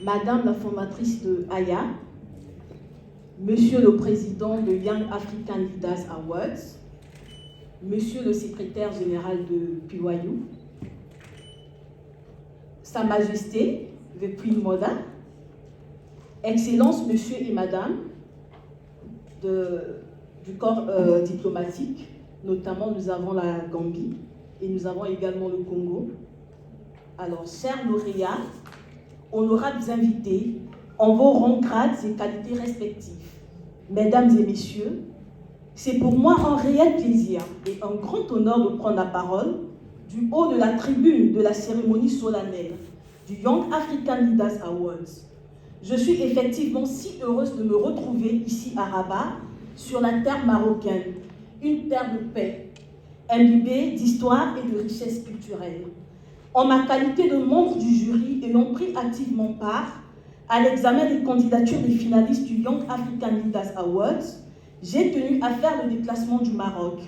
Madame la fondatrice de AYA, Monsieur le Président de Young African Leaders Awards, Monsieur le Secrétaire général de PYU, Sa Majesté, the Queen Mother, Excellences, Monsieur et Madame du corps diplomatique, notamment nous avons la Gambie et nous avons également le Congo. Alors, chers lauréats, honorables invités, en vos rangs, grades et qualités respectives, Mesdames et Messieurs, c'est pour moi un réel plaisir et un grand honneur de prendre la parole du haut de la tribune de la cérémonie solennelle du Young African Leaders Awards. Je suis effectivement si heureuse de me retrouver ici à Rabat, sur la terre marocaine, une terre de paix, imbibée d'histoire et de richesse culturelle. En ma qualité de membre du jury ayant pris activement part à l'examen des candidatures des finalistes du Young African Leaders Awards, j'ai tenu à faire le déplacement du Maroc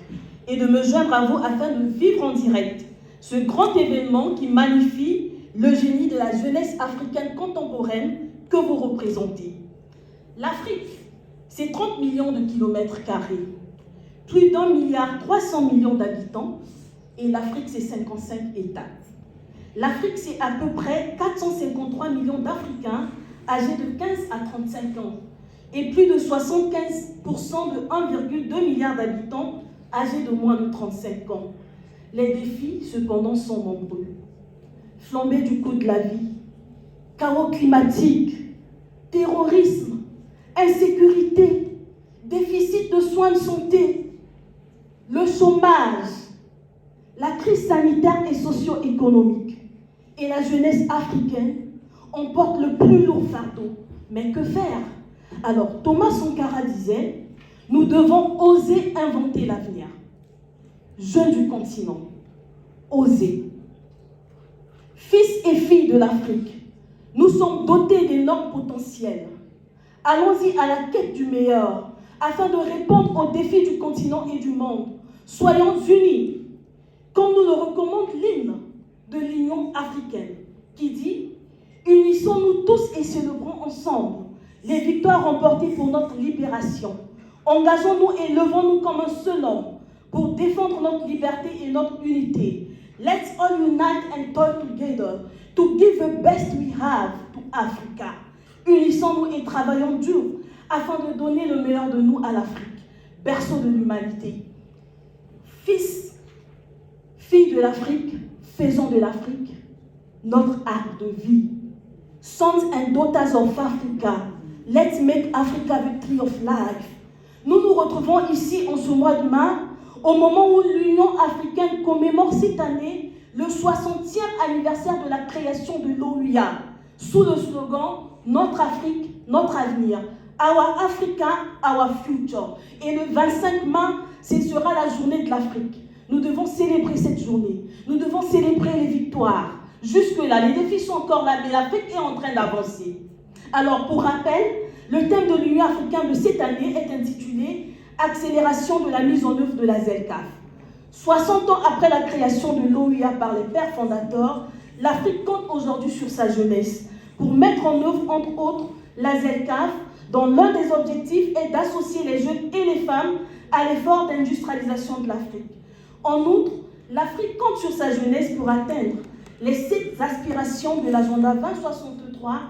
et de me joindre à vous afin de vivre en direct ce grand événement qui magnifie le génie de la jeunesse africaine contemporaine que vous représentez. L'Afrique, c'est 30 millions de kilomètres carrés, plus d'1,3 milliard d'habitants, et l'Afrique, c'est 55 États. L'Afrique, c'est à peu près 453 millions d'Africains âgés de 15 à 35 ans et plus de 75% de 1,2 milliard d'habitants âgés de moins de 35 ans. Les défis, cependant, sont nombreux. Flambée du coût de la vie, chaos climatique, terrorisme, insécurité, déficit de soins de santé, le chômage, la crise sanitaire et socio-économique et la jeunesse africaine en portent le plus lourd fardeau. Mais que faire? Alors Thomas Sankara disait, nous devons oser inventer l'avenir. Jeunes du continent, oser. Fils et filles de l'Afrique, nous sommes dotés d'énormes potentiels. Allons-y à la quête du meilleur, afin de répondre aux défis du continent et du monde. Soyons unis, comme nous le recommande l'hymne de l'Union africaine, qui dit « Unissons-nous tous et célébrons ensemble les victoires remportées pour notre libération. Engageons-nous et levons-nous comme un seul homme pour défendre notre liberté et notre unité. Let's all unite and toil together to give the best we have to Africa. » Unissons-nous et travaillons dur afin de donner le meilleur de nous à l'Afrique, berceau de l'humanité. Fils, filles de l'Afrique, faisons de l'Afrique notre arc de vie. Sons and daughters of Africa, let's make Africa the tree of life. Nous nous retrouvons ici en ce mois de mai, au moment où l'Union africaine commémore cette année le 60e anniversaire de la création de l'OUA, sous le slogan « Notre Afrique, notre avenir ». Our Africa, our future. Et le 25 mai, ce sera la journée de l'Afrique. Nous devons célébrer cette journée. Nous devons célébrer les victoires. Jusque-là, les défis sont encore là, mais l'Afrique est en train d'avancer. Alors, pour rappel, le thème de l'Union africaine de cette année est intitulé « Accélération de la mise en œuvre de la ZLECAf ». 60 ans après la création de l'OUA par les pères fondateurs, l'Afrique compte aujourd'hui sur sa jeunesse pour mettre en œuvre, entre autres, la ZLECAf, dont l'un des objectifs est d'associer les jeunes et les femmes à l'effort d'industrialisation de l'Afrique. En outre, l'Afrique compte sur sa jeunesse pour atteindre les 7 aspirations de l'agenda 2063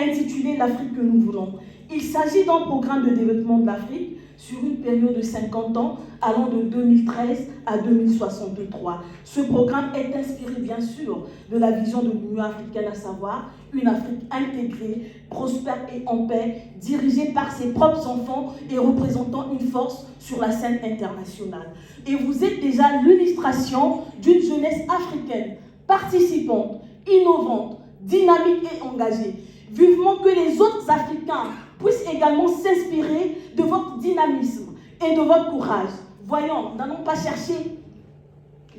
intitulé « L'Afrique que nous voulons ». Il s'agit d'un programme de développement de l'Afrique sur une période de 50 ans allant de 2013 à 2063. Ce programme est inspiré bien sûr de la vision de l'Union africaine, à savoir une Afrique intégrée, prospère et en paix, dirigée par ses propres enfants et représentant une force sur la scène internationale. Et vous êtes déjà l'illustration d'une jeunesse africaine participante, innovante, dynamique et engagée. Vivement que les autres Africains puissent également s'inspirer de votre dynamisme et de votre courage. Voyons, n'allons pas chercher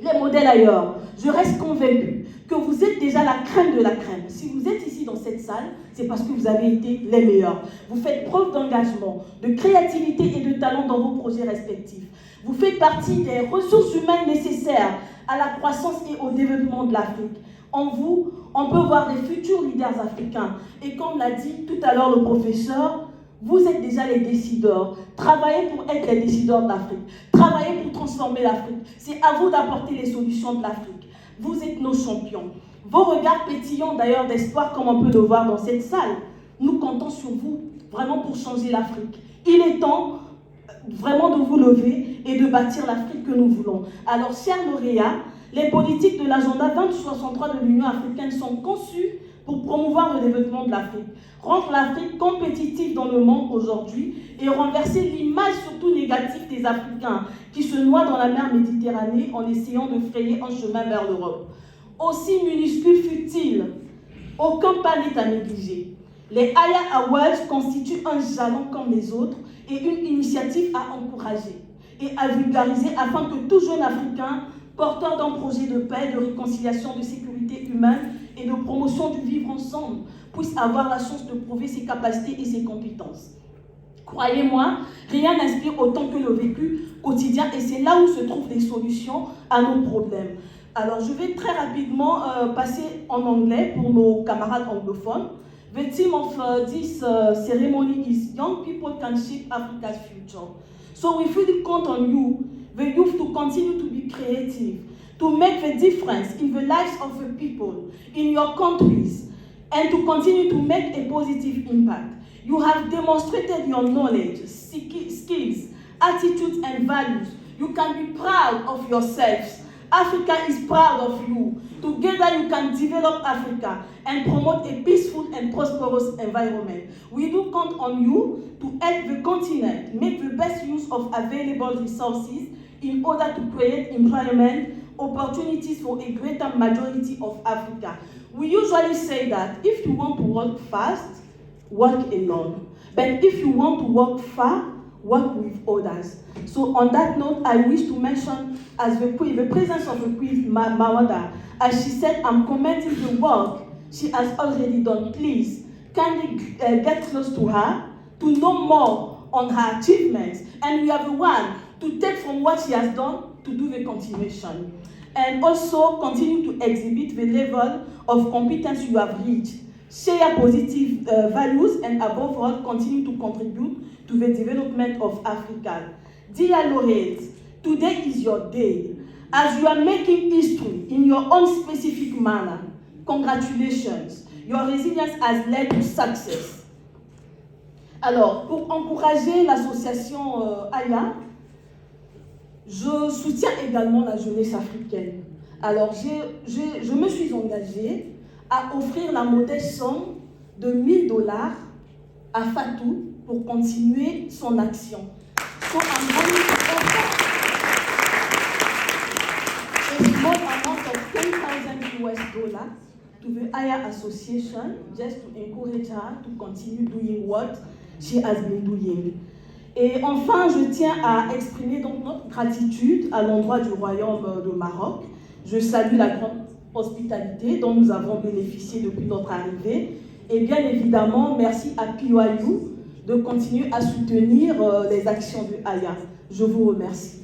les modèles ailleurs. Je reste convaincue que vous êtes déjà la crème de la crème. Si vous êtes ici dans cette salle, c'est parce que vous avez été les meilleurs. Vous faites preuve d'engagement, de créativité et de talent dans vos projets respectifs. Vous faites partie des ressources humaines nécessaires à la croissance et au développement de l'Afrique. En vous, on peut voir des futurs leaders africains. Et comme l'a dit tout à l'heure le professeur, vous êtes déjà les décideurs. Travaillez pour être les décideurs de l'Afrique. Travaillez pour transformer l'Afrique. C'est à vous d'apporter les solutions de l'Afrique. Vous êtes nos champions. Vos regards pétillants d'ailleurs d'espoir, comme on peut le voir dans cette salle. Nous comptons sur vous vraiment pour changer l'Afrique. Il est temps vraiment de vous lever et de bâtir l'Afrique que nous voulons. Alors, chers lauréats, les politiques de l'agenda 2063 de l'Union africaine sont conçues pour promouvoir le développement de l'Afrique, rendre l'Afrique compétitive dans le monde aujourd'hui et renverser l'image surtout négative des Africains qui se noient dans la mer Méditerranée en essayant de frayer un chemin vers l'Europe. Aussi minuscule fut-il, aucun pas n'est à négliger. Les Aya Awards constituent un jalon comme les autres et une initiative à encourager et à vulgariser afin que tout jeune Africain, porteur d'un projet de paix, de réconciliation, de sécurité humaine et de promotion du vivre ensemble, puisse avoir la chance de prouver ses capacités et ses compétences. Croyez-moi, rien n'inspire autant que le vécu quotidien et c'est là où se trouvent les solutions à nos problèmes. Alors, je vais très rapidement passer en anglais pour nos camarades anglophones. The theme of this ceremony is Young People Can Shape Africa's Future. So we fully count on you, the youth, to continue to be creative, to make the difference in the lives of the people, in your countries, and to continue to make a positive impact. You have demonstrated your knowledge, skills, attitudes, and values. You can be proud of yourselves. Africa is proud of you. Together you can develop Africa and promote a peaceful and prosperous environment. We do count on you to help the continent make the best use of available resources in order to create employment opportunities for a greater majority of Africa. We usually say that if you want to work fast, work alone. But if you want to work far, work with others. So on that note, I wish to mention as the Queen, the presence of the Queen Mawada, as she said, I'm commenting the work she has already done. Please, kindly get close to her to know more on her achievements. And we are the one to take from what she has done to do the continuation. And also continue to exhibit the level of competence you have reached. Share positive values and above all, continue to contribute to the development of Africa. Dear laureates, today is your day. As you are making history in your own specific manner, congratulations. Your resilience has led to success. Alors, pour encourager l'association AYA, je soutiens également la jeunesse africaine. Alors, je me suis engagée à offrir la modeste somme de $1000 à Fatou pour continuer son action. So I'm going to offer a small amount of $10,000 to the Aya Association just to encourage her to continue doing what she has been doing. Et enfin, je tiens à exprimer donc notre gratitude à l'endroit du Royaume de Maroc. Je salue la grande hospitalité dont nous avons bénéficié depuis notre arrivée. Et bien évidemment, merci à PYU de continuer à soutenir les actions du AYA. Je vous remercie.